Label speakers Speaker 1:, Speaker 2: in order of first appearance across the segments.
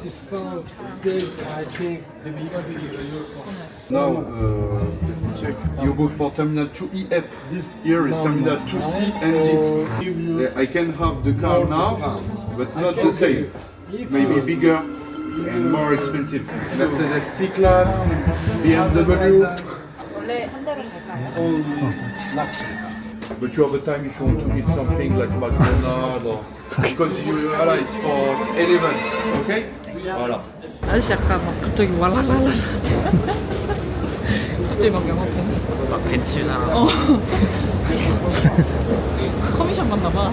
Speaker 1: discount date, I think maybe you got
Speaker 2: Now, check. You book for Terminal 2EF. This here is Terminal 2C and D. Yeah, I can have the car now, but not the same. Maybe bigger and more expensive. Mercedes C-Class, BMW.
Speaker 3: 원래 한 대로 갈까요?
Speaker 2: But you have a time if you want to eat something like McDonald's or because you it's for 11, okay? Voilà.
Speaker 3: 아저씨 약간 막 갑자기 왈랄랄라 갑자기 막 영어 pen
Speaker 4: 막 벤츠 사람.
Speaker 3: 커미션 받나 봐.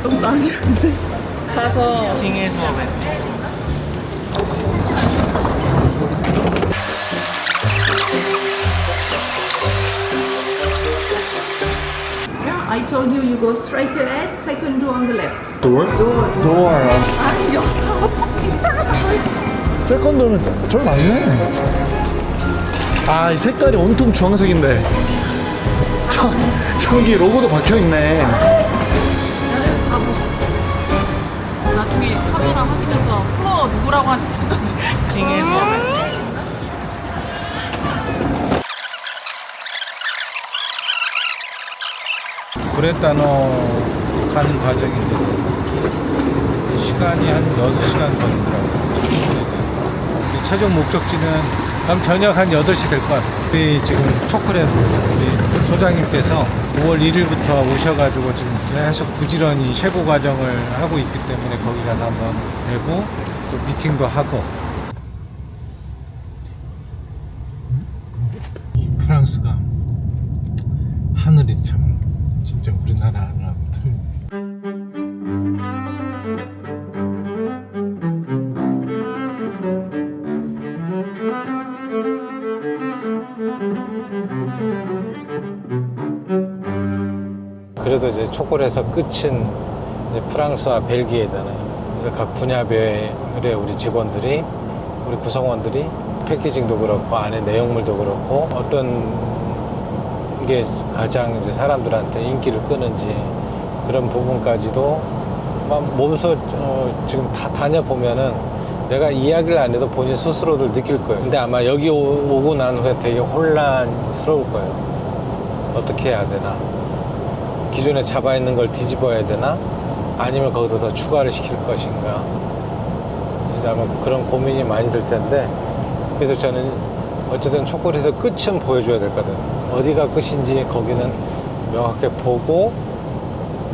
Speaker 3: 너무 나아지는데 가서
Speaker 4: 싱에서
Speaker 5: Yeah, I told you you go straight ahead, second door on the left.
Speaker 6: Door? Door.
Speaker 3: 아니 야 어쩐지 이상하다.
Speaker 6: 세컨드면 절 맞네. 아, 이 색깔이 온통 주황색인데. 저기 로고도 박혀있네.
Speaker 3: 바보씨. 나중에 카메라 확인해서 플로어 누구라고 하는지 찾아내.
Speaker 4: 싱에서
Speaker 1: 브레따노 가는 과정이 이제 시간이 한 6시간 걸리더라고요. 우리 최종 목적지는 그럼 저녁 한 8시 될 것 같아요. 우리 지금 초콜릿 우리 소장님께서 5월 1일부터 오셔가지고 지금 계속 부지런히 최고 과정을 하고 있기 때문에 거기 가서 한번 뵈고 또 미팅도 하고. 이 프랑스가 하늘이 참 진짜 우리나라랑 틀립니다. 그래도 이제 초콜릿에서 끝은 이제 프랑스와 벨기에잖아요. 그러니까 각 분야별의 우리 직원들이, 우리 구성원들이 패키징도 그렇고 안에 내용물도 그렇고 어떤 게 가장 이제 사람들한테 인기를 끄는지 그런 부분까지도 막 몸소 지금 다 다녀보면은 내가 이야기를 안 해도 본인 스스로들 느낄 거예요. 근데 아마 여기 오고 난 후에 되게 혼란스러울 거예요. 어떻게 해야 되나? 기존에 잡아 있는 걸 뒤집어야 되나? 아니면 거기다 더 추가를 시킬 것인가? 이제 아마 그런 고민이 많이 들 텐데, 그래서 저는 어쨌든 초콜릿의 끝은 보여줘야 될 거든. 어디가 끝인지 거기는 명확하게 보고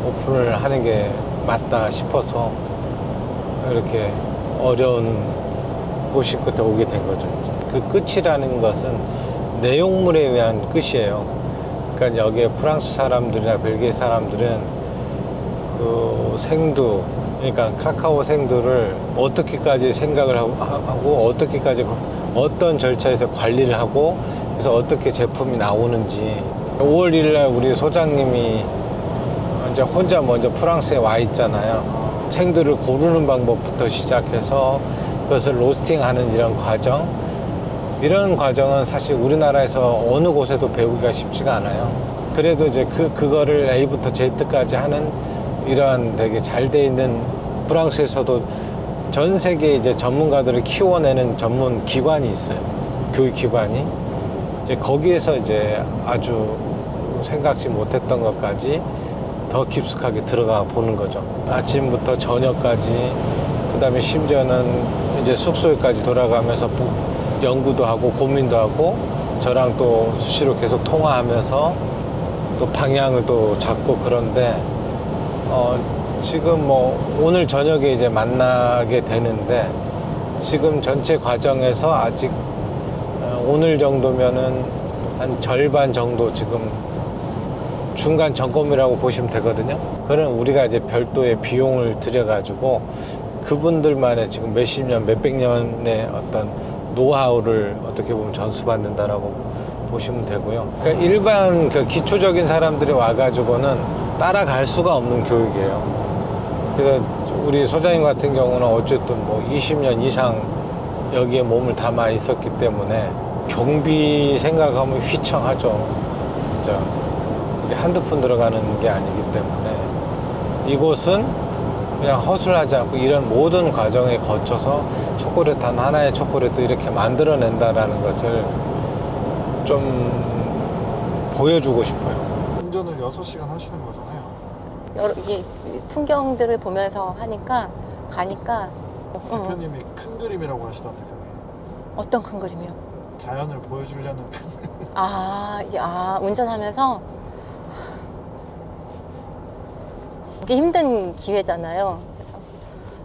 Speaker 1: 오픈을 하는 게 맞다 싶어서 이렇게 어려운 고시 끝에 오게 된 거죠. 이제. 그 끝이라는 것은 내용물에 의한 끝이에요. 그러니까 여기에 프랑스 사람들이나 벨기에 사람들은 그 생두, 그러니까 카카오 생두를 어떻게까지 생각을 하고 어떻게까지 어떤 절차에서 관리를 하고 그래서 어떻게 제품이 나오는지. 5월 1일 날 우리 소장님이 이제 혼자 먼저 프랑스에 와 있잖아요. 생두를 고르는 방법부터 시작해서 그것을 로스팅하는 이런 과정, 이런 과정은 사실 우리나라에서 어느 곳에도 배우기가 쉽지가 않아요. 그래도 이제 그거를 A부터 Z까지 하는 이러한 되게 잘 돼 있는, 프랑스에서도 전 세계 이제 전문가들을 키워내는 전문 기관이 있어요. 교육기관이. 이제 거기에서 이제 아주 생각지 못했던 것까지 더 깊숙하게 들어가 보는 거죠. 아침부터 저녁까지, 그 다음에 심지어는 이제 숙소에까지 돌아가면서 연구도 하고 고민도 하고 저랑 또 수시로 계속 통화하면서 또 방향을 또 잡고. 그런데 지금 뭐 오늘 저녁에 이제 만나게 되는데 지금 전체 과정에서 아직 오늘 정도면은 한 절반 정도 지금 중간 점검이라고 보시면 되거든요. 그럼 우리가 이제 별도의 비용을 들여가지고 그분들만의 지금 몇십 년, 몇백 년의 어떤 노하우를 어떻게 보면 전수받는다라고 보시면 되고요. 그러니까 일반 그 기초적인 사람들이 와가지고는 따라갈 수가 없는 교육이에요. 그래서 우리 소장님 같은 경우는 어쨌든 뭐 20년 이상 여기에 몸을 담아 있었기 때문에 경비 생각하면 휘청하죠. 진짜 이게 한두 푼 들어가는 게 아니기 때문에 이곳은 그냥 허술하지 않고 이런 모든 과정에 거쳐서 초콜릿 단 하나의 초콜릿도 이렇게 만들어낸다라는 것을 좀 보여주고 싶어요.
Speaker 6: 운전을 6시간 하시는 거잖아요.
Speaker 7: 이게 풍경들을 보면서 가니까
Speaker 6: 대표님이 큰 그림이라고 하시던데 그게.
Speaker 7: 어떤 큰 그림이요?
Speaker 6: 자연을 보여주려는 큰
Speaker 7: 운전하면서 이게 힘든 기회잖아요. 그래서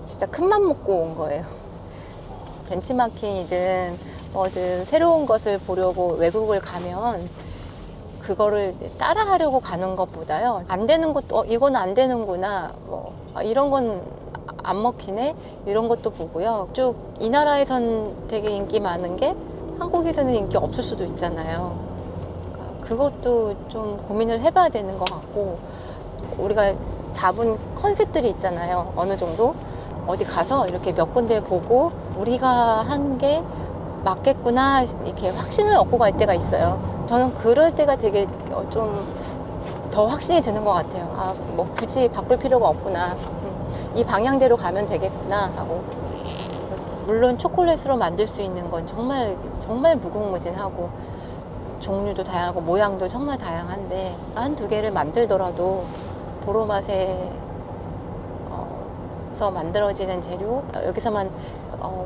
Speaker 7: 진짜 큰맘 먹고 온 거예요. 벤치마킹이든 뭐든 새로운 것을 보려고 외국을 가면 그거를 따라하려고 가는 것보다요. 안 되는 것도 이건 안 되는구나. 이런 건 안 먹히네. 이런 것도 보고요. 쭉 이 나라에선 되게 인기 많은 게 한국에서는 인기 없을 수도 있잖아요. 그것도 좀 고민을 해봐야 되는 것 같고 우리가 잡은 컨셉들이 있잖아요. 어느 정도 어디 가서 이렇게 몇 군데 보고 우리가 한 게 맞겠구나 이렇게 확신을 얻고 갈 때가 있어요. 저는 그럴 때가 되게 좀 더 확신이 드는 것 같아요. 뭐 굳이 바꿀 필요가 없구나. 이 방향대로 가면 되겠구나 하고. 물론 초콜릿으로 만들 수 있는 건 정말 무궁무진하고 종류도 다양하고 모양도 정말 다양한데 한두 개를 만들더라도 보로맛에서 만들어지는 재료 여기서만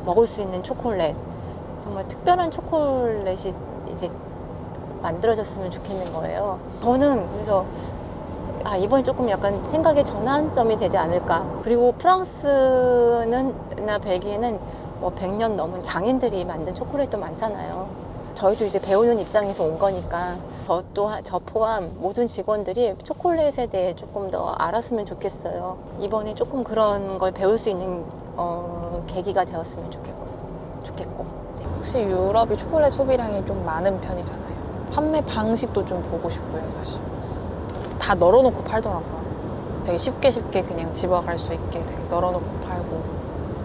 Speaker 7: 먹을 수 있는 초콜릿 정말 특별한 초콜릿이 이제 만들어졌으면 좋겠는 거예요. 저는 그래서 이번에 조금 약간 생각의 전환점이 되지 않을까. 그리고 프랑스나 벨기에는 뭐 100년 넘은 장인들이 만든 초콜릿도 많잖아요. 저희도 이제 배우는 입장에서 온 거니까 저 포함 모든 직원들이 초콜릿에 대해 조금 더 알았으면 좋겠어요. 이번에 조금 그런 걸 배울 수 있는 계기가 되었으면 좋겠고.
Speaker 8: 확실히 유럽이 초콜릿 소비량이 좀 많은 편이잖아요. 판매 방식도 좀 보고 싶고요, 사실. 다 널어놓고 팔더라고요. 되게 쉽게 그냥 집어갈 수 있게 되게 널어놓고 팔고.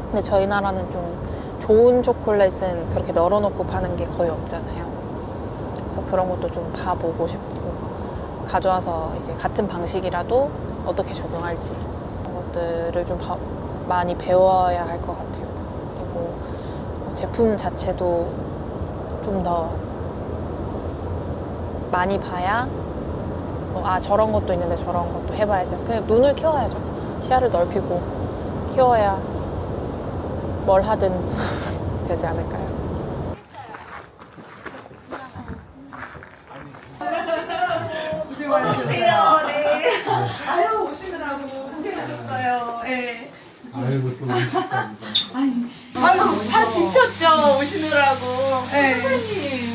Speaker 8: 근데 저희 나라는 좀 좋은 초콜릿은 그렇게 널어놓고 파는 게 거의 없잖아요. 그래서 그런 것도 좀 봐보고 싶고 가져와서 이제 같은 방식이라도 어떻게 적용할지 그런 것들을 좀 많이 배워야 할 것 같아요. 그리고 제품 자체도 좀 더 많이 봐야 저런 것도 있는데 저런 것도 해봐야지. 그냥 눈을 키워야죠. 시야를 넓히고 키워야 뭘 하든 되지 않을까요?
Speaker 9: 어서오세요. 네. 아유, 오시느라고 고생하셨어요. 네.
Speaker 6: 아이고 또
Speaker 9: 아유, 다 지쳤죠, 오시느라고. 네. 선생님.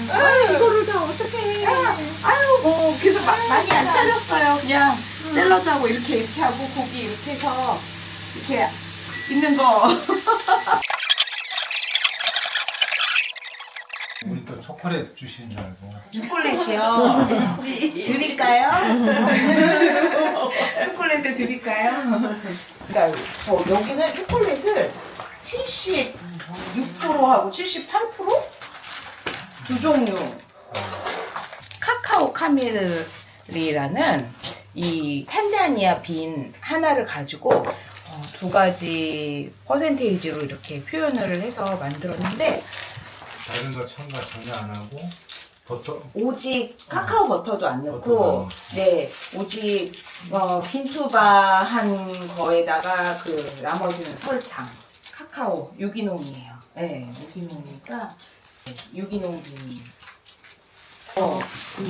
Speaker 9: 이거를 다 어떻게 해. 아유, 뭐, 그래서 많이 안 차렸어요. 그냥 샐러드하고 이렇게 하고 고기 이렇게 해서 이렇게 있는 거.
Speaker 1: 우리 또 초콜릿 주신 줄 알고.
Speaker 9: 초콜릿이요? 드릴까요? 초콜릿을 드릴까요? 그러니까 여기는 초콜릿을 76%하고 78%? 두 종류. 카카오 카멜이라는 이 탄자니아 빈 하나를 가지고 두 가지 퍼센테이지로 이렇게 표현을 해서 만들었는데
Speaker 1: 다른 거 첨가 전혀 안 하고 버터
Speaker 9: 오직 카카오 버터도 안
Speaker 1: 버터도 안
Speaker 9: 넣고
Speaker 1: 넣고.
Speaker 9: 네 오직 빈투바 한 거에다가 그 나머지는 설탕 카카오 유기농이에요. 네 유기농이니까 유기농 빈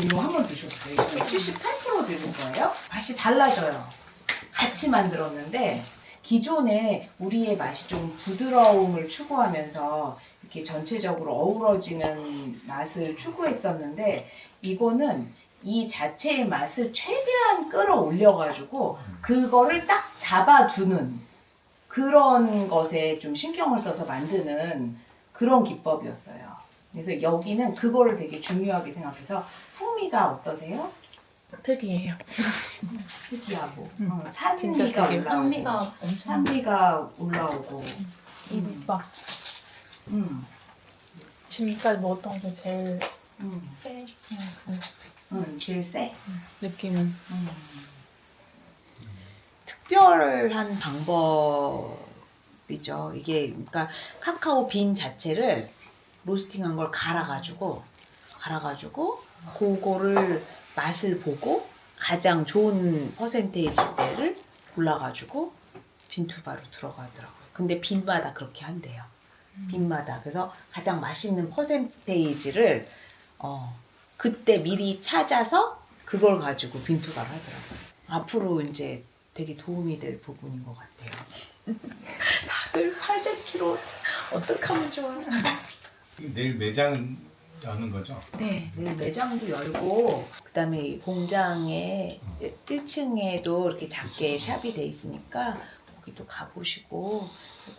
Speaker 9: 이거 한번 드셔보세요. 이거 78% 들은 거예요. 맛이 달라져요. 같이 만들었는데 기존에 우리의 맛이 좀 부드러움을 추구하면서 이렇게 전체적으로 어우러지는 맛을 추구했었는데 이거는 이 자체의 맛을 최대한 끌어올려가지고 그거를 딱 잡아두는 그런 것에 좀 신경을 써서 만드는 그런 기법이었어요. 그래서 여기는 그거를 되게 중요하게 생각해서 풍미가 어떠세요?
Speaker 8: 특이해요.
Speaker 9: 특이하고
Speaker 7: 진짜
Speaker 9: 산미가
Speaker 7: 되게
Speaker 9: 올라오고
Speaker 7: 산미가 엄청
Speaker 9: 산미가 올라오고
Speaker 8: 이봐. 지금까지 먹었던 게 제일 세.
Speaker 9: 제일 세.
Speaker 8: 느낌은.
Speaker 9: 특별한 방법이죠. 이게 그러니까 카카오 빈 자체를 로스팅한 걸 갈아가지고 그거를 맛을 보고 가장 좋은 퍼센테이지대를 골라가지고 빈투바로 들어가더라고요. 근데 빈마다 그렇게 한대요. 빈마다. 그래서 가장 맛있는 퍼센테이지를 그때 미리 찾아서 그걸 가지고 빈투바를 하더라고요. 앞으로 이제 되게 도움이 될 부분인 것 같아요. 다들 800kg 어떡하면 좋아.
Speaker 1: 내일 매장 여는 거죠?
Speaker 9: 네, 내일 매장도 열고 그다음에 이 공장에 1층에도 이렇게 작게 샵이 돼 있으니까 거기도 가보시고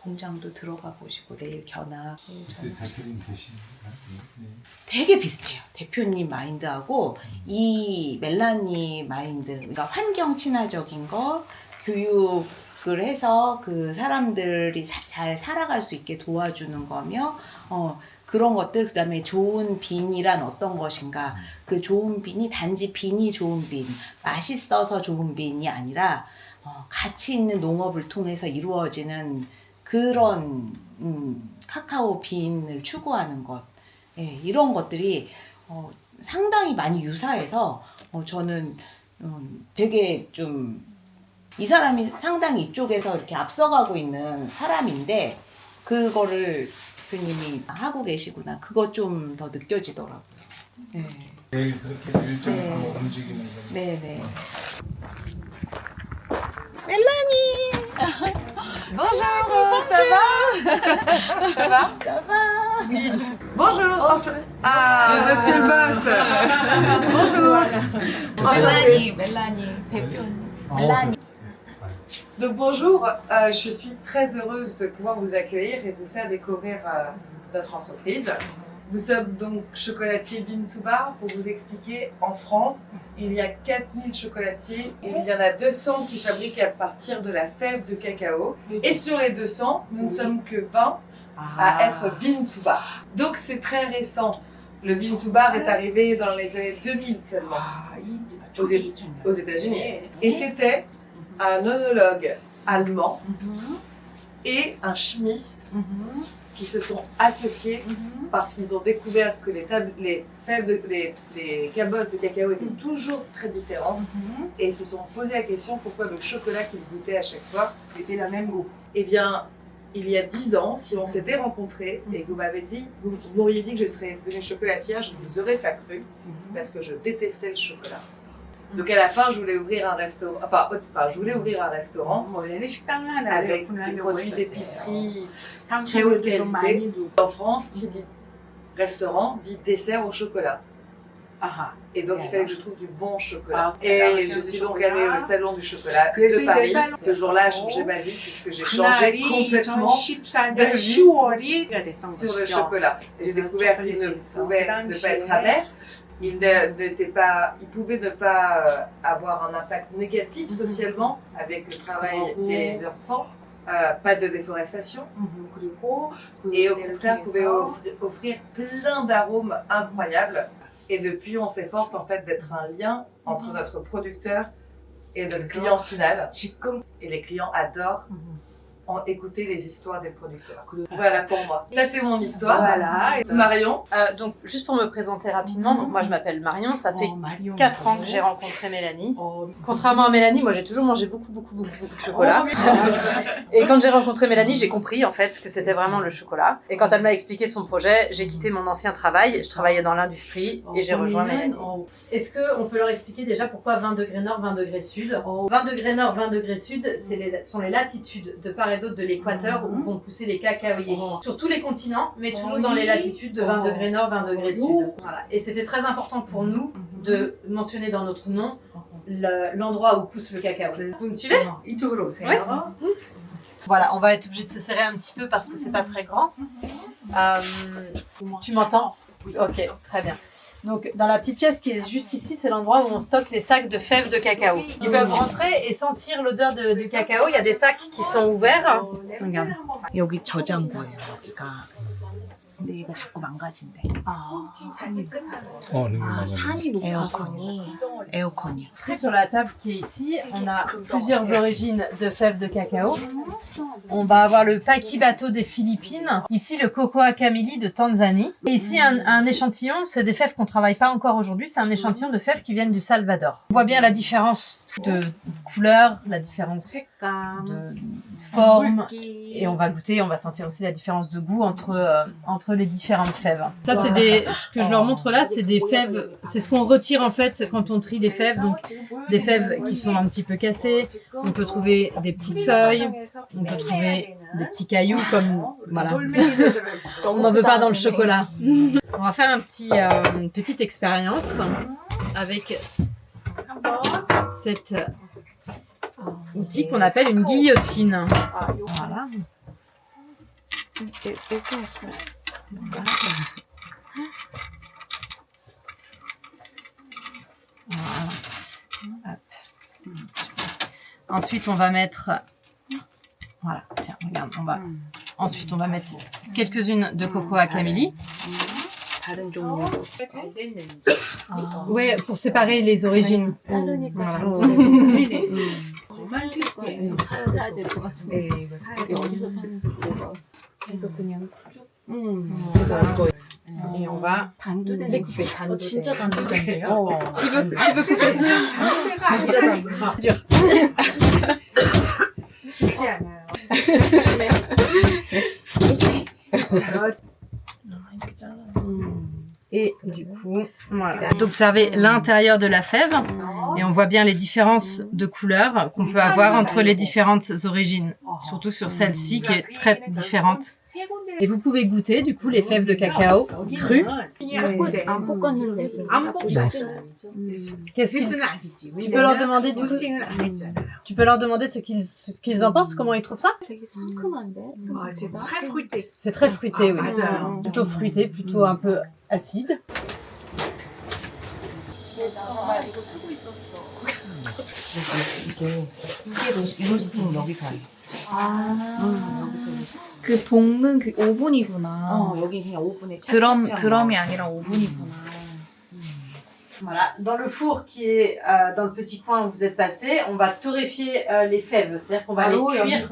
Speaker 9: 공장도 들어가 보시고 내일 견학.
Speaker 1: 그때 대표님 계시니까.
Speaker 9: 되게 비슷해요. 대표님 마인드하고 이 멜라니 마인드, 그러니까 환경 친화적인 거, 교육을 해서 그 사람들이 잘 살아갈 수 있게 도와주는 거며, 그런 것들, 그 다음에 좋은 빈이란 어떤 것인가, 그 좋은 빈이 단지 빈이 좋은 빈, 맛있어서 좋은 빈이 아니라 가치 있는 농업을 통해서 이루어지는 그런 카카오 빈을 추구하는 것. 예, 이런 것들이 상당히 많이 유사해서 저는 되게 좀 이 사람이 상당히 이쪽에서 이렇게 앞서가고 있는 사람인데 그거를 대표님이 하고 계시구나. 그거 좀 더 느껴지더라고요. 네.
Speaker 1: 내일 그렇게 일정
Speaker 9: 네.
Speaker 1: 한번 움직이는 거.
Speaker 9: 네네. 멜라니!
Speaker 10: Bonjour, ça va? Ça va?
Speaker 9: Ça va?
Speaker 10: Oui. Bonjour. Monsieur le boss. Bonjour. Enchantée.
Speaker 9: 멜라니 대표님. 멜라니.
Speaker 10: Donc bonjour, je suis très heureuse de pouvoir vous accueillir et de vous faire découvrir notre entreprise. Nous sommes donc chocolatiers Bean to Bar. Pour vous expliquer, en France, il y a 4000 chocolatiers et il y en a 200 qui fabriquent à partir de la fève de cacao. Et sur les 200, nous ne sommes que 20 à être Bean to Bar. Donc c'est très récent. Le Bean to Bar est arrivé dans les années 2000 seulement aux États-Unis. Et c'était un œnologue allemand et un chimiste qui se sont associés parce qu'ils ont découvert que les cabosses de cacao étaient toujours très différentes et ils se sont posé la question pourquoi le chocolat qu'ils goûtaient à chaque fois était le même goût. Eh bien, il y a 10 ans, si on s'était rencontrés et que vous m'auriez dit que je serais devenue chocolatière, je ne vous aurais pas cru parce que je détestais le chocolat. Donc à la fin, je voulais ouvrir un restaurant, je voulais ouvrir un restaurant avec des produits d'épicerie très haute qualité. En France, qui dit restaurant dit dessert au chocolat. Et donc il fallait que je trouve du bon chocolat. Et je suis donc allée au salon du chocolat de Paris. Ce jour-là a changé ma vie puisque j'ai changé complètement d'avis sur le chocolat. J'ai découvert qu'il ne pouvait ne pas être amer. Il pouvait ne pas avoir un impact négatif socialement avec le travail des enfants, pas de déforestation, et au contraire pouvait offrir plein d'arômes incroyables. Et depuis, on s'efforce en fait d'être un lien entre notre producteur et notre client final. Et les clients adorent écouter les histoires des producteurs. Voilà pour moi. Ça c'est mon histoire. Voilà. Et Marion.
Speaker 7: Donc, juste pour me présenter rapidement, donc moi je m'appelle Marion, ça fait 4 ans que j'ai rencontré Mélanie. Contrairement à Mélanie, moi j'ai toujours mangé beaucoup de chocolat. Et quand j'ai rencontré Mélanie, j'ai compris en fait que c'était vraiment le chocolat. Et quand elle m'a expliqué son projet, j'ai quitté mon ancien travail, je travaillais dans l'industrie et j'ai rejoint Mélanie. Est-ce qu'on peut leur expliquer déjà pourquoi 20 degrés nord, 20 degrés sud 20 degrés nord, 20 degrés sud, sont les latitudes de part et d'autre de l'équateur où vont pousser les cacaoyers. Sur tous les continents, mais toujours dans les latitudes de 20 degrés nord, 20 degrés sud. Voilà. Et c'était très important pour nous de mentionner dans notre nom l'endroit où pousse le cacao. Vous me suivez? Oui. Voilà, on va être obligé de se serrer un petit peu parce que c'est pas très grand. Tu m'entends?
Speaker 11: Ok, très bien. Donc, dans la petite pièce qui est juste ici, c'est l'endroit où on stocke les sacs de fèves de cacao. Ils peuvent rentrer et sentir l'odeur du cacao. Il y a des sacs qui sont ouverts. Regarde.
Speaker 9: 여기 저장고예요, 여기가. 근데 얘가 자꾸 망가진대. 산이 에어컨이.
Speaker 11: Sur la table qui est ici, on a plusieurs origines de fèves de cacao. On va avoir le Paqui Bateau des Philippines. Ici, le Cocoa Camili de Tanzanie. Et ici, un échantillon, c'est des fèves qu'on travaille pas encore aujourd'hui. C'est un échantillon de fèves qui viennent du Salvador. On voit bien la différence de couleur, la différence de forme. Et on va goûter, on va sentir aussi la différence de goût entre les différentes fèves. Ça, c'est ce que je leur montre là, c'est des fèves, c'est ce qu'on retire en fait quand on trie les fèves. Donc, des fèves qui sont un petit peu cassées. On peut trouver des petites feuilles. On peut trouver des petits cailloux comme, voilà. On n'en veut pas dans le chocolat. On va faire une petite expérience avec cet outil qu'on appelle une guillotine. Voilà. Voilà. Hop. Ensuite, on va mettre... Voilà, tiens, regarde, ensuite, on va mettre quelques-unes de Cocoa Camili. Oui, pour séparer les origines. Voilà. Et on va les couper.
Speaker 3: 진짜 단두대인데요?
Speaker 11: Qui veut couper? dur.
Speaker 9: 쉽지 않아요.
Speaker 11: Et du coup, voilà. D'observer l'intérieur de la fève et on voit bien les différences de couleurs qu'on peut avoir entre les différentes origines, surtout sur celle-ci qui est très différente. Et vous pouvez goûter du coup les fèves de cacao crues. Qu'est-ce qu'ils... Tu peux leur demander du coup... Tu peux leur demander ce qu'ils en pensent, comment ils trouvent ça?
Speaker 9: c'est très fruité.
Speaker 11: C'est très fruité, oui. Plutôt fruité, plutôt un peu acide.
Speaker 9: 이 로스팅은 여기서 해요.
Speaker 8: 그 볶는 그 오븐이구나.
Speaker 9: 여기 그냥 오븐에
Speaker 8: 드럼이 아니라 오븐이구나.
Speaker 11: Voilà, dans le four qui est dans le petit coin où vous êtes passé, on va torréfier les fèves, c'est-à-dire qu'on va les cuire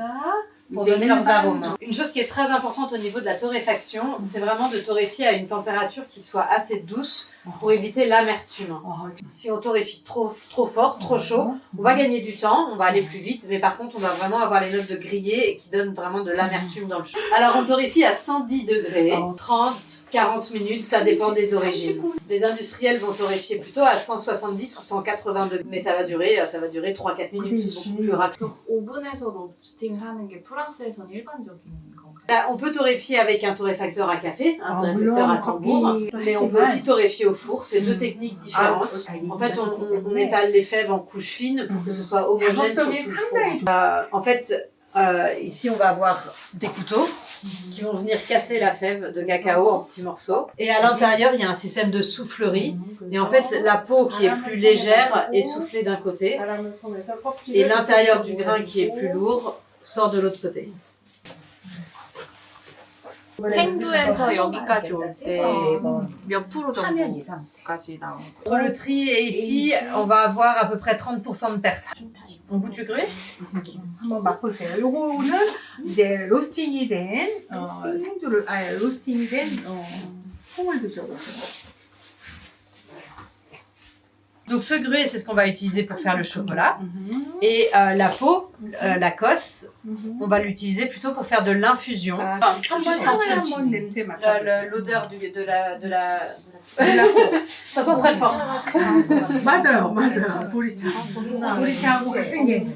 Speaker 11: pour donner leurs arômes. Une chose qui est très importante au niveau de la torréfaction, c'est vraiment de torréfier à une température qui soit assez douce pour éviter l'amertume. Si on torréfie trop fort, trop chaud, on va gagner du temps, on va aller plus vite, mais par contre on va vraiment avoir les notes de grillé qui donnent vraiment de l'amertume dans le chaud. Alors on torréfie à 110 degrés, 30-40 minutes, ça dépend des origines. Les industriels vont torréfier plutôt à 170 ou 180 degrés, mais ça va durer 3-4 minutes, c'est beaucoup plus rapide.
Speaker 3: 오븐에서 로스팅을 하는 게 프랑스에서는 일반적인 건가요?
Speaker 11: On peut torréfier avec un torréfacteur à café, un torréfacteur à tambour, mais on peut aussi torréfier au four. C'est deux techniques différentes. En fait, on étale les fèves en couches fines pour que ce soit homogène sur tout le four. En fait, ici, on va avoir des couteaux qui vont venir casser la fève de cacao en petits morceaux. Et à l'intérieur, il y a un système de soufflerie. Et en fait, la peau qui est plus légère est soufflée d'un côté. Et l'intérieur du grain qui est plus lourd sort de l'autre côté.
Speaker 3: 생두에서 여기까지 올 때 몇 프로 정도까지 나온 거예요?
Speaker 11: Entre le tri et ici, on va avoir à peu près 30% de pertes. On goûte le gruet?
Speaker 9: 한번 맛보세요. 요거는 이제 로스팅이 된 생두를 로스팅이 된 콩을 드셔보세요.
Speaker 11: Donc ce gruet, c'est ce qu'on va utiliser pour faire le chocolat. Et la peau, la cosse, on va l'utiliser plutôt pour faire de l'infusion.
Speaker 9: 한번 사와요, 한번 냄새 맡아보세요.
Speaker 11: L'odeur de la ça sent très fort.
Speaker 9: 맞아요. 보리차하고 같은 게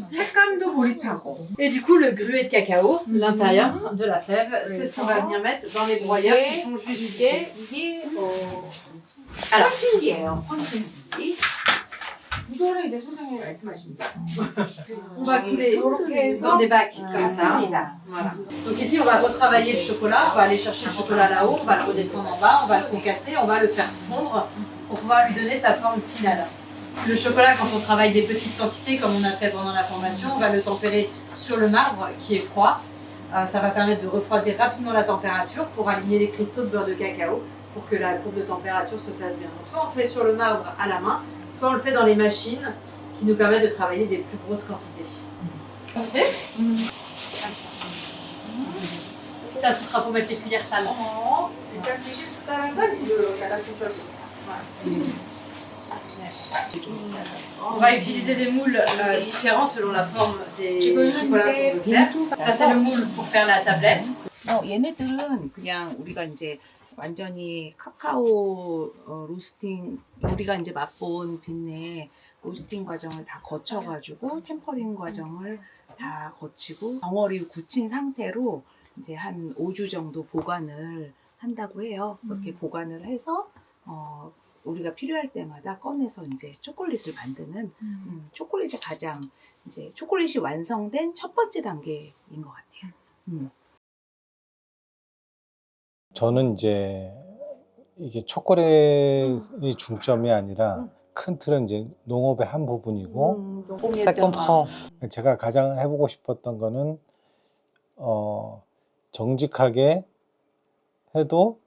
Speaker 9: 색감도 보리차고.
Speaker 11: Et du coup, le gruet de cacao, l'intérieur de la fève, c'est ce qu'on va venir mettre dans les broyeurs qui sont juste ici.
Speaker 9: 이게 펀칭기예요. 펀칭기. 이거 주소를 이제 소장님이 말씀하시면 돼요.
Speaker 11: On va couler dans des bacs comme ça. Voilà. Donc ici, on va retravailler le chocolat, on va aller chercher le chocolat là-haut, on va le redescendre en bas, on va le concasser, on va le faire fondre pour pouvoir lui donner sa forme finale. Le chocolat, quand on travaille des petites quantités, comme on a fait pendant la formation, on va le tempérer sur le marbre qui est froid. Ça va permettre de refroidir rapidement la température pour aligner les cristaux de beurre de cacao pour que la courbe de température se place bien. Donc soit on le fait sur le marbre à la main, soit on le fait dans les machines qui nous permettent de travailler des plus grosses quantités. Comptez. Ça, ce sera pour mettre les cuillères salées. On va utiliser des moules différents selon la forme des chocolats qu'on veut faire. Ça, c'est le moule pour faire la tablette.
Speaker 12: 얘네들은 그냥 우리가 이제 완전히 카카오 로스팅, 우리가 이제 맛본 빈내 로스팅 과정을 다 거쳐가지고 템퍼링 과정을 다 거치고 덩어리 굳힌 상태로 이제 한 5주 정도 보관을 한다고 해요. 그렇게 보관을 해서 우리가 필요할 때마다 꺼내서 이제 초콜릿을 만드는 초콜릿의 가장 이제 초콜릿이 완성된 첫 번째 단계인 것 같아요.
Speaker 1: 저는 이제 이게 초콜릿이 중점이 아니라 큰 틀은 이제 농업의 한 부분이고
Speaker 13: Ça comprend.
Speaker 1: 제가 가장 해보고 싶었던 거는 정직하게 해도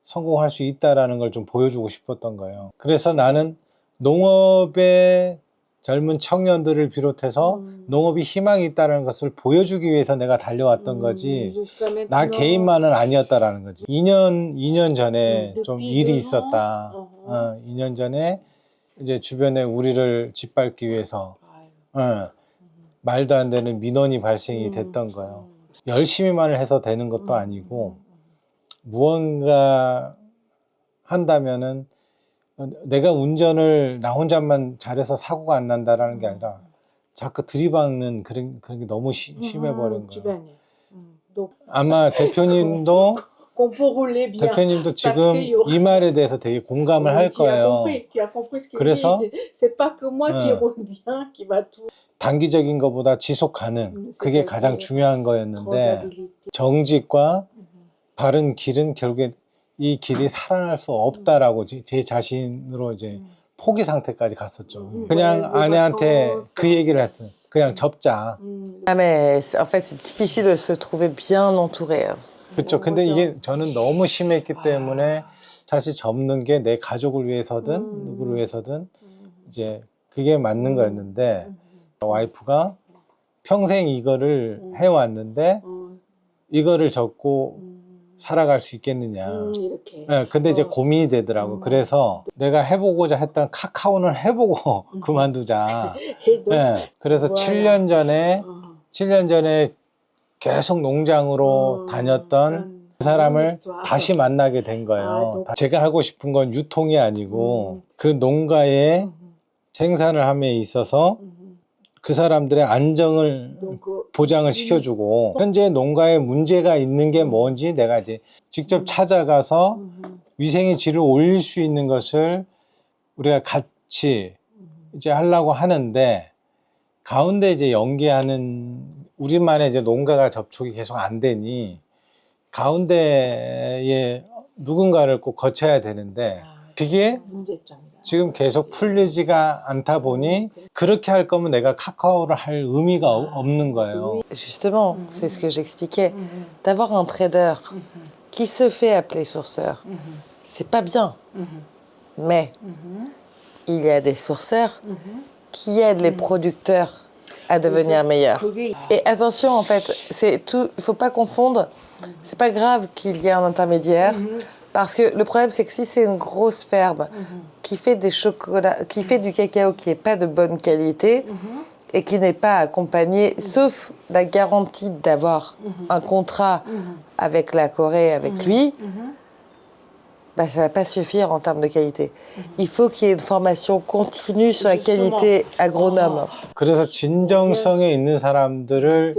Speaker 1: 성공할 수 있다라는 걸 좀 보여주고 싶었던 거예요. 그래서 나는 농업의 젊은 청년들을 비롯해서 농업이 희망이 있다는 것을 보여주기 위해서 내가 달려왔던 거지 나 개인만은 아니었다라는 거지. 2년 전에 좀 일이 있었다. 2년 전에 이제 주변에 우리를 짓밟기 위해서 말도 안 되는 민원이 발생이 됐던 거예요. 열심히만 해서 되는 것도 아니고 무언가 한다면은 내가 운전을 나 혼자만 잘해서 사고가 안 난다라는 게 아니라 자꾸 들이박는 그런 게 너무 심해버린 거예요. 아마 대표님도 지금 이 말에 대해서 되게 공감을 할 거예요. 그래서 단기적인 것보다 지속 가능, 그게 가장 중요한 거였는데 정직과 바른 길은 결국에 이 길이 살아날 수 없다라고 제 자신으로 이제 포기 상태까지 갔었죠. 그냥 아내한테 그 얘기를 했어요. 그냥 접자.
Speaker 13: Ah mais en fait c'est difficile de se trouver bien entouré.
Speaker 1: 그렇죠. 근데 이게 저는 너무 심했기 때문에 사실 접는 게 내 가족을 위해서든 누구를 위해서든 이제 그게 맞는 거였는데 와이프가 평생 이거를 해왔는데 이거를 접고 살아갈 수 있겠느냐. 네, 근데 이제 고민이 되더라고. 그래서 내가 해보고자 했던 카카오는 해보고 그만두자. 네, 그래서 7년 전에 계속 농장으로 다녔던 그 사람을 다시 만나게 된 거예요. 제가 하고 싶은 건 유통이 아니고 그 농가에 생산을 함에 있어서 그 사람들의 안정을 보장을 시켜주고 현재 농가에 문제가 있는 게 뭔지 내가 이제 직접 찾아가서 위생의 질을 올릴 수 있는 것을 우리가 같이 이제 하려고 하는데 가운데 이제 연계하는 우리만의 이제 농가가 접촉이 계속 안 되니 가운데에 누군가를 꼭 거쳐야 되는데 그게 지금 계속 풀리지가 않다 보니 그렇게 할 거면 내가 카카오를 할 의미가 없는 거예요.
Speaker 13: Justement, c'est ce que j'expliquais. D'avoir un trader qui se fait appeler sourceur, c'est pas bien. Mais il y a des sourceurs qui aident les producteurs à devenir meilleurs. Et attention, en fait, c'est tout. Il faut pas confondre. C'est pas grave qu'il y ait un intermédiaire. Parce que le problème, c'est que si c'est une grosse ferme qui fait des chocolats, qui fait du cacao qui n'est pas de bonne qualité et qui n'est pas accompagné, sauf la garantie d'avoir un contrat avec la Corée, avec lui, bah, ça ne va pas suffire en termes de qualité. Il faut qu'il y ait une formation continue sur la qualité agronome.
Speaker 1: 그래서 진정성에 있는 사람들을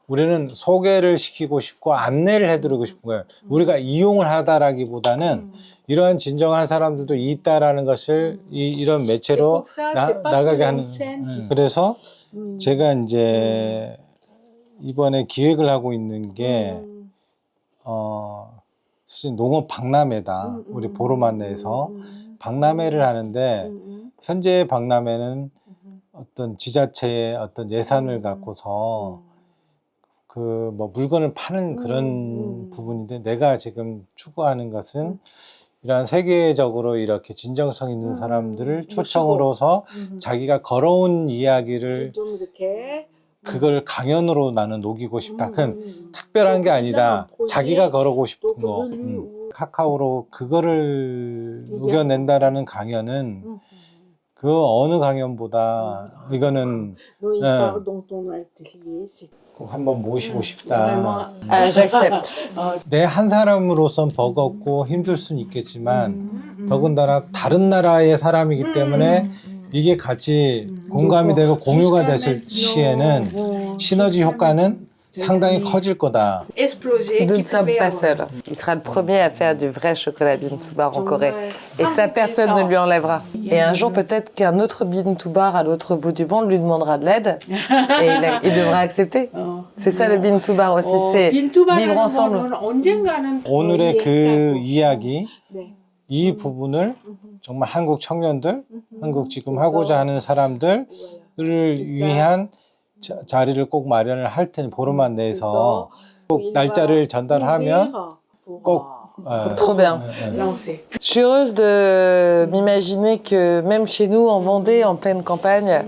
Speaker 1: 우리는 소개를 시키고 싶고 안내를 해드리고 싶은 거예요. 우리가 이용을 하다라기보다는 이러한 진정한 사람들도 있다라는 것을 이런 매체로 나가게 하는. 그래서 제가 이제 이번에 기획을 하고 있는 게 사실 농업 박람회다. 우리 보로만 내에서 박람회를 하는데 현재 박람회는 어떤 지자체의 어떤 예산을 갖고서 그 뭐 물건을 파는 그런 부분인데, 내가 지금 추구하는 것은 이러한 세계적으로 이렇게 진정성 있는 사람들을 초청으로서 자기가 걸어온 이야기를
Speaker 9: 좀 이렇게
Speaker 1: 그걸 강연으로 나는 녹이고 싶다. 그건 특별한 게 아니다. 자기가 걸어오고 싶은 거. 카카오로 그거를 녹여낸다라는 강연은 그 어느 강연보다 이거는 꼭 한번 모시고 싶다.
Speaker 13: j'accepte.
Speaker 1: 내 한 사람으로선 버겁고 힘들 수는 있겠지만 더군다나 다른 나라의 사람이기 때문에 이게 같이 공감이 되고 공유가 됐을 시에는 시너지 효과는 상당히 커질 거다.
Speaker 13: Nous ne sommes pas seuls. Il sera le premier à faire du vrai chocolat Bean to Bar en Corée. Et ça, personne ne lui enlèvera. Et un jour, peut-être qu'un autre Bean to Bar à l'autre bout du monde lui demandera de l'aide. Et il devra accepter. C'est ça le Bean to Bar aussi, c'est vivre ensemble.
Speaker 1: 오늘의 그 이야기, 이 부분을 정말 한국 청년들, 한국 지금 하고자 하는 사람들을 위한 자리를 꼭 마련을 할 테니 보름만 내에서 꼭 날짜를 전달하면 꼭
Speaker 13: Trop bien. Je suis heureuse de m'imaginer que même chez nous en Vendée, en pleine campagne,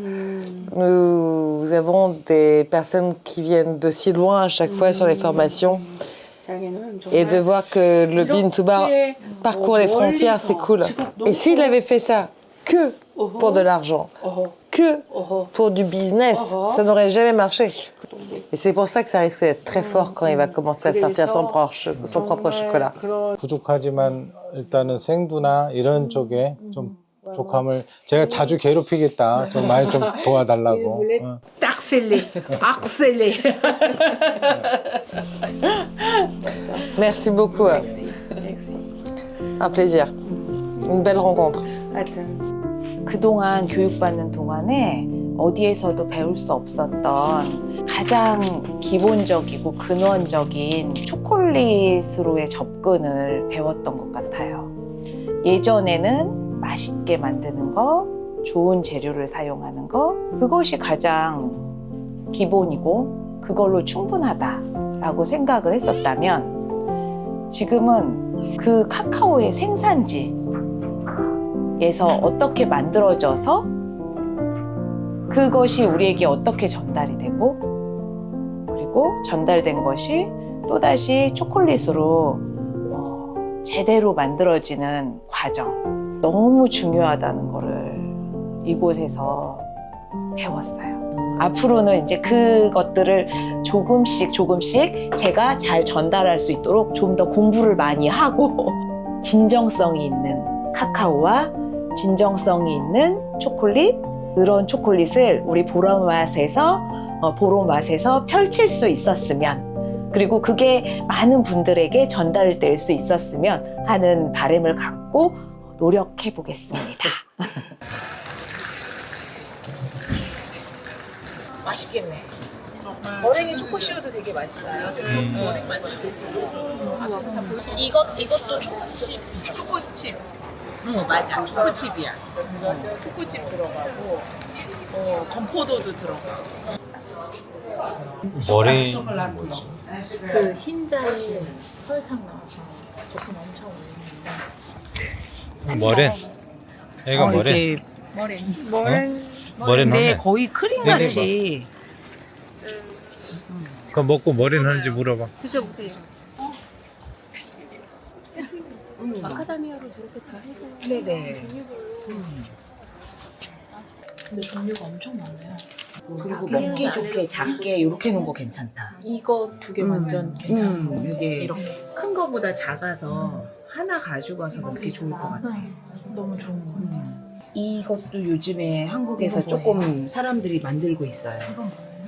Speaker 13: nous avons des personnes qui viennent de si loin à chaque fois sur les formations. Et de voir que le Bean to Bar parcourt les frontières, c'est cool. Et s'il avait fait ça que pour de l'argent, que pour du business, ça n'aurait jamais marché. Et c'est pour ça que ça risque d'être très fort quand il va commencer à sortir son propre chocolat.
Speaker 1: 부족하지만 일단은 생두나 이런 쪽에 좀 부족함을 제가 자주 괴롭히겠다. 좀 많이 좀 도와달라고.
Speaker 9: Accélé.
Speaker 13: Merci beaucoup. Un plaisir. Une belle rencontre.
Speaker 12: 그동안 교육받는 동안에 어디에서도 배울 수 없었던 가장 기본적이고 근원적인 초콜릿으로의 접근을 배웠던 것 같아요. 예전에는 맛있게 만드는 거, 좋은 재료를 사용하는 거, 그것이 가장 기본이고 그걸로 충분하다라고 생각을 했었다면, 지금은 그 카카오의 생산지에서 어떻게 만들어져서 그것이 우리에게 어떻게 전달이 되고, 그리고 전달된 것이 또다시 초콜릿으로 제대로 만들어지는 과정, 너무 중요하다는 거를 이곳에서 배웠어요. 앞으로는 이제 그것들을 조금씩 제가 잘 전달할 수 있도록 좀 더 공부를 많이 하고 진정성이 있는 카카오와 진정성이 있는 초콜릿, 그런 초콜릿을 우리 보로맛에서 펼칠 수 있었으면, 그리고 그게 많은 분들에게 전달될 수 있었으면 하는 바람을 갖고 노력해 보겠습니다. 맛있겠네. 머랭이 초코시오도 되게 맛있어요.
Speaker 3: 이것도 초코칩.
Speaker 12: 맞아. 초코칩이야. 초코칩 들어가고, 건포도도 들어가고.
Speaker 1: 머리
Speaker 3: 그 흰자에 설탕 넣어서 조금 엄청 올리는데.
Speaker 1: 머랭. 얘가 머랭. 머랭
Speaker 12: 네, 거의 크림같이.
Speaker 1: 그거 먹고 머랭 하는지 물어봐.
Speaker 3: 드셔보세요. 마카다미아로 저렇게 다 해서.
Speaker 12: 네네.
Speaker 3: 근데 종류가 엄청 많아요.
Speaker 12: 그리고 먹기 좋게 작게 이렇게 놓은 거 괜찮다.
Speaker 3: 이거 두 개 완전 괜찮고.
Speaker 12: 이게
Speaker 3: 이렇게.
Speaker 12: 큰 거보다 작아서 하나 가지고 와서 먹기 좋을 것 같아.
Speaker 3: 너무 좋은 것 같아요.
Speaker 12: 이것도 요즘에 한국에서 조금 사람들이 만들고 있어요.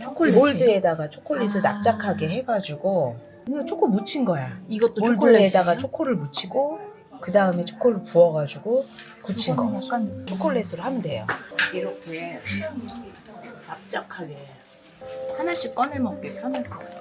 Speaker 3: 초콜릿이요?
Speaker 12: 몰드에다가 초콜릿을 납작하게 해가지고 이거 초코 묻힌 거야.
Speaker 3: 이것도
Speaker 12: 몰드에다가
Speaker 3: 초콜릿이에요?
Speaker 12: 초코를 묻히고 그 다음에 초콜릿 부어가지고 굳힌 거. 초콜릿으로 하면 돼요.
Speaker 9: 이렇게 납작하게
Speaker 12: 하나씩 꺼내 먹기 편할 것 같아요.